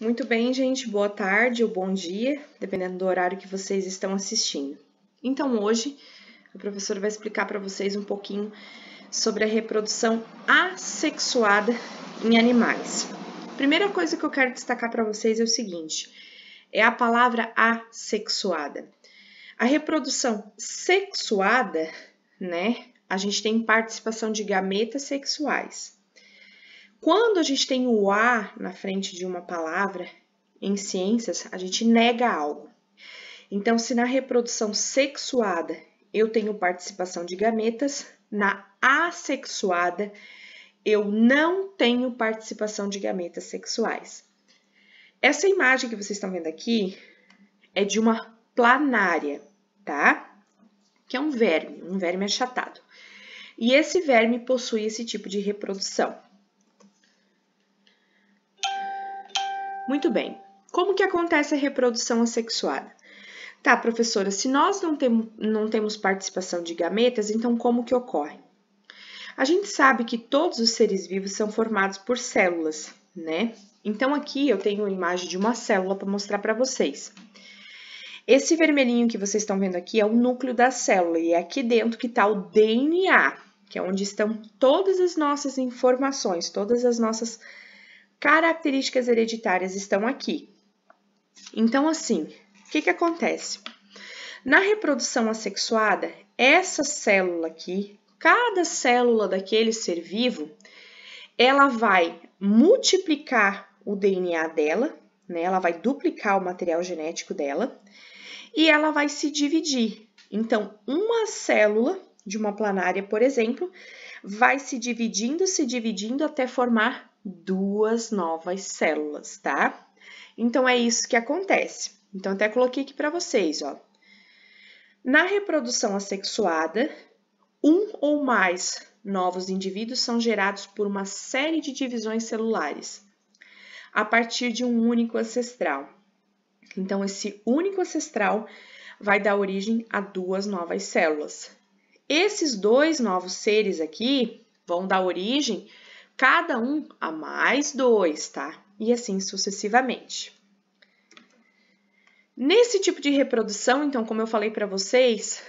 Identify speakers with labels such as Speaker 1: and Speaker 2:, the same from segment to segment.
Speaker 1: Muito bem, gente. Boa tarde ou bom dia, dependendo do horário que vocês estão assistindo. Então, hoje, a professora vai explicar para vocês um pouquinho sobre a reprodução assexuada em animais. Primeira coisa que eu quero destacar para vocês é o seguinte, é a palavra assexuada. A reprodução sexuada, né, a gente tem participação de gametas sexuais. Quando a gente tem o A na frente de uma palavra, em ciências, a gente nega algo. Então, se na reprodução sexuada eu tenho participação de gametas, na assexuada eu não tenho participação de gametas sexuais. Essa imagem que vocês estão vendo aqui é de uma planária, tá? Que é um verme achatado. E esse verme possui esse tipo de reprodução. Muito bem. Como que acontece a reprodução assexuada? Tá, professora, se nós não temos participação de gametas, então como que ocorre? A gente sabe que todos os seres vivos são formados por células, né? Então aqui eu tenho a imagem de uma célula para mostrar para vocês. Esse vermelhinho que vocês estão vendo aqui é o núcleo da célula e é aqui dentro que está o DNA, que é onde estão todas as nossas informações, todas as nossas características hereditárias estão aqui. Então, assim, o que acontece? Na reprodução assexuada, essa célula aqui, cada célula daquele ser vivo, ela vai multiplicar o DNA dela, né? Ela vai duplicar o material genético dela e ela vai se dividir. Então, uma célula de uma planária, por exemplo, vai se dividindo até formar duas novas células, tá? Então, é isso que acontece. Então, até coloquei aqui para vocês, ó. Na reprodução assexuada, um ou mais novos indivíduos são gerados por uma série de divisões celulares, a partir de um único ancestral. Então, esse único ancestral vai dar origem a duas novas células. Esses dois novos seres aqui vão dar origem, cada um, a mais dois, tá? E assim sucessivamente. Nesse tipo de reprodução, então, como eu falei para vocês,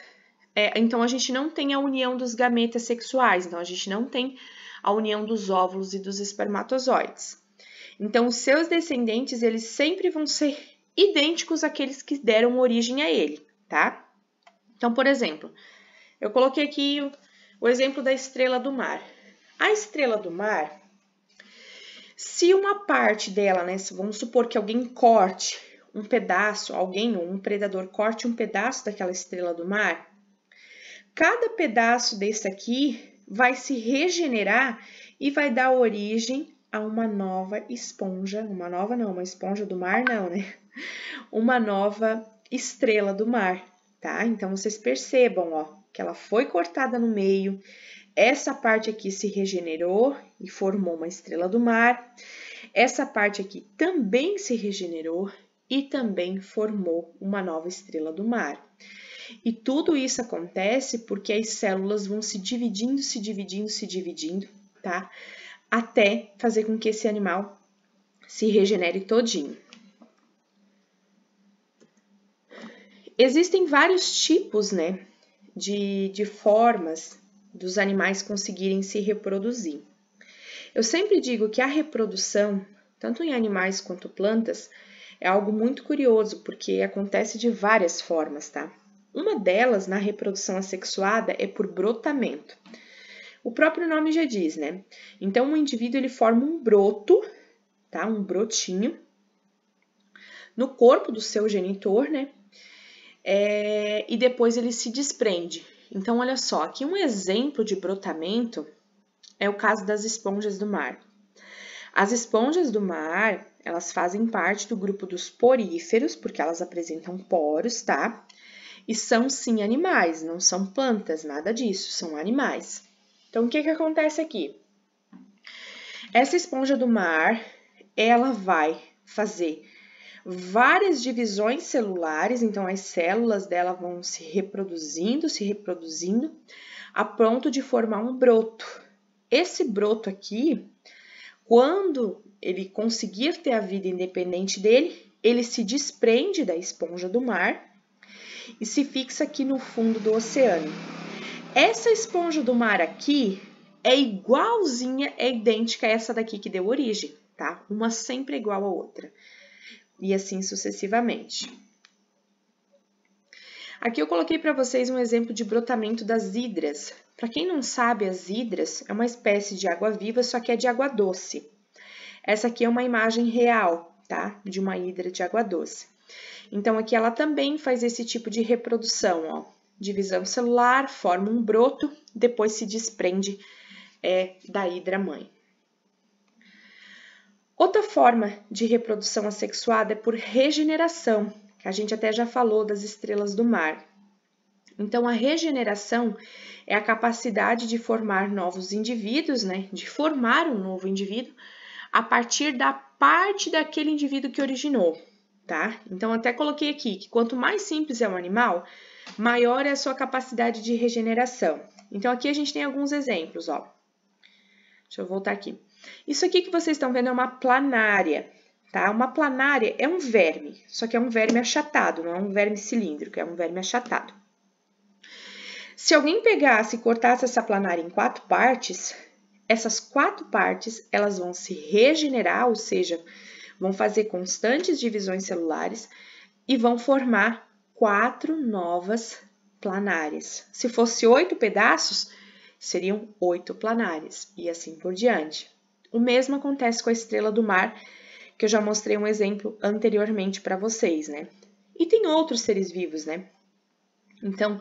Speaker 1: então a gente não tem a união dos gametas sexuais, então a gente não tem a união dos óvulos e dos espermatozoides. Então, os seus descendentes, eles sempre vão ser idênticos àqueles que deram origem a ele, tá? Então, por exemplo, eu coloquei aqui o exemplo da estrela do mar. A estrela do mar, se uma parte dela, né, vamos supor que alguém corte um pedaço, alguém ou um predador corte um pedaço daquela estrela do mar, cada pedaço desse aqui vai se regenerar e vai dar origem a uma nova esponja, uma esponja do mar não, né? Uma nova estrela do mar, tá? Então, vocês percebam, ó, que ela foi cortada no meio, essa parte aqui se regenerou e formou uma estrela do mar, essa parte aqui também se regenerou e também formou uma nova estrela do mar. E tudo isso acontece porque as células vão se dividindo, tá? Até fazer com que esse animal se regenere todinho. Existem vários tipos, né, de formas dos animais conseguirem se reproduzir. Eu sempre digo que a reprodução, tanto em animais quanto plantas, é algo muito curioso, porque acontece de várias formas, tá? Uma delas, na reprodução assexuada, é por brotamento. O próprio nome já diz, né? Então, o indivíduo, ele forma um broto, tá? Um brotinho, no corpo do seu genitor, né? E depois ele se desprende. Então, olha só, aqui um exemplo de brotamento é o caso das esponjas do mar. As esponjas do mar, elas fazem parte do grupo dos poríferos, porque elas apresentam poros, tá? E são, sim, animais, não são plantas, nada disso, são animais. Então, o que acontece aqui? Essa esponja do mar, ela vai fazer várias divisões celulares, então as células dela vão se reproduzindo, a ponto de formar um broto. Esse broto aqui, quando ele conseguir ter a vida independente dele, ele se desprende da esponja do mar e se fixa aqui no fundo do oceano. Essa esponja do mar aqui é igualzinha, é idêntica a essa daqui que deu origem, tá? Uma sempre é igual à outra. E assim sucessivamente. Aqui eu coloquei para vocês um exemplo de brotamento das hidras. Para quem não sabe, as hidras é uma espécie de água-viva, só que é de água doce. Essa aqui é uma imagem real, tá? De uma hidra de água doce. Então, aqui ela também faz esse tipo de reprodução, ó. Divisão celular, forma um broto, depois se desprende da hidra-mãe. Outra forma de reprodução assexuada é por regeneração, que a gente até já falou das estrelas do mar. Então, a regeneração é a capacidade de formar novos indivíduos, né? De formar um novo indivíduo a partir da parte daquele indivíduo que originou, tá? Então, até coloquei aqui que quanto mais simples é o animal, maior é a sua capacidade de regeneração. Então, aqui a gente tem alguns exemplos, ó. Deixa eu voltar aqui. Isso aqui que vocês estão vendo é uma planária, tá? Uma planária é um verme, só que é um verme achatado, não é um verme cilíndrico, é um verme achatado. Se alguém pegasse e cortasse essa planária em 4 partes, essas 4 partes, elas vão se regenerar, ou seja, vão fazer constantes divisões celulares e vão formar 4 novas planárias. Se fosse 8 pedaços, seriam 8 planárias e assim por diante. O mesmo acontece com a estrela do mar, que eu já mostrei um exemplo anteriormente para vocês, né? E tem outros seres vivos, né? Então,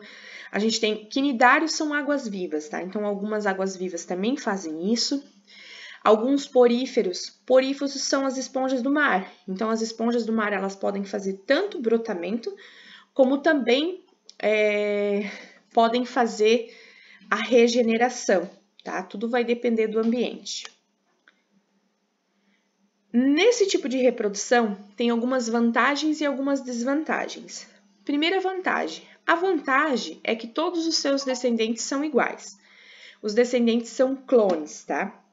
Speaker 1: a gente tem quinidários são águas vivas, tá? Então, algumas águas vivas também fazem isso. Alguns poríferos são as esponjas do mar. Então, as esponjas do mar, elas podem fazer tanto brotamento, como também podem fazer a regeneração, tá? Tudo vai depender do ambiente. Nesse tipo de reprodução, tem algumas vantagens e algumas desvantagens. Primeira vantagem. A vantagem é que todos os seus descendentes são iguais. Os descendentes são clones, tá?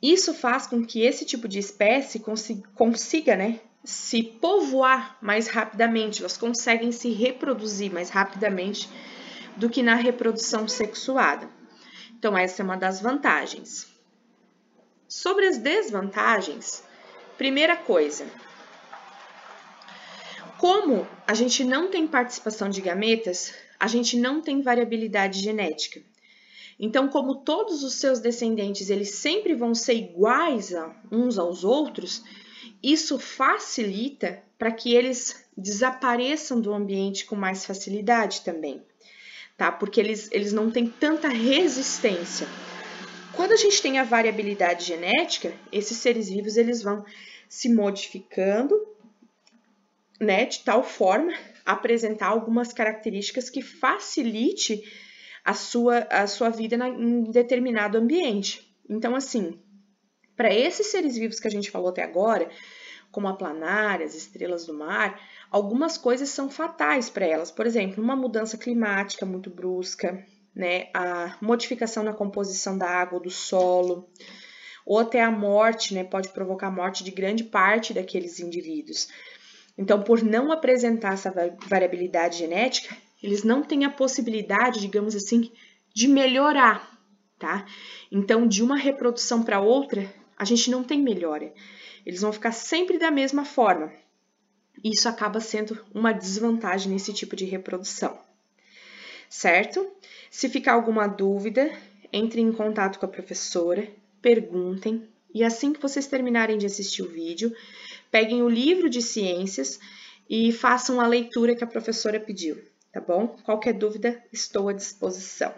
Speaker 1: Isso faz com que esse tipo de espécie consiga, né, se povoar mais rapidamente. Elas conseguem se reproduzir mais rapidamente do que na reprodução sexuada. Então, essa é uma das vantagens. Sobre as desvantagens, primeira coisa, como a gente não tem participação de gametas, a gente não tem variabilidade genética. Então, como todos os seus descendentes, eles sempre vão ser iguais uns aos outros, isso facilita para que eles desapareçam do ambiente com mais facilidade também, tá? Porque eles não têm tanta resistência. Quando a gente tem a variabilidade genética, esses seres vivos eles vão se modificando, né, de tal forma a apresentar algumas características que facilite a sua vida em determinado ambiente. Então, assim, para esses seres vivos que a gente falou até agora, como a planária, as estrelas do mar, algumas coisas são fatais para elas. Por exemplo, uma mudança climática muito brusca, né, a modificação na composição da água, do solo, ou até a morte, né, pode provocar a morte de grande parte daqueles indivíduos. Então, por não apresentar essa variabilidade genética, eles não têm a possibilidade, digamos assim, de melhorar, tá? Então, de uma reprodução para outra, a gente não tem melhora. Eles vão ficar sempre da mesma forma. Isso acaba sendo uma desvantagem nesse tipo de reprodução, certo? Se ficar alguma dúvida, entrem em contato com a professora, perguntem, e assim que vocês terminarem de assistir o vídeo, peguem o livro de ciências e façam a leitura que a professora pediu, tá bom? Qualquer dúvida, estou à disposição.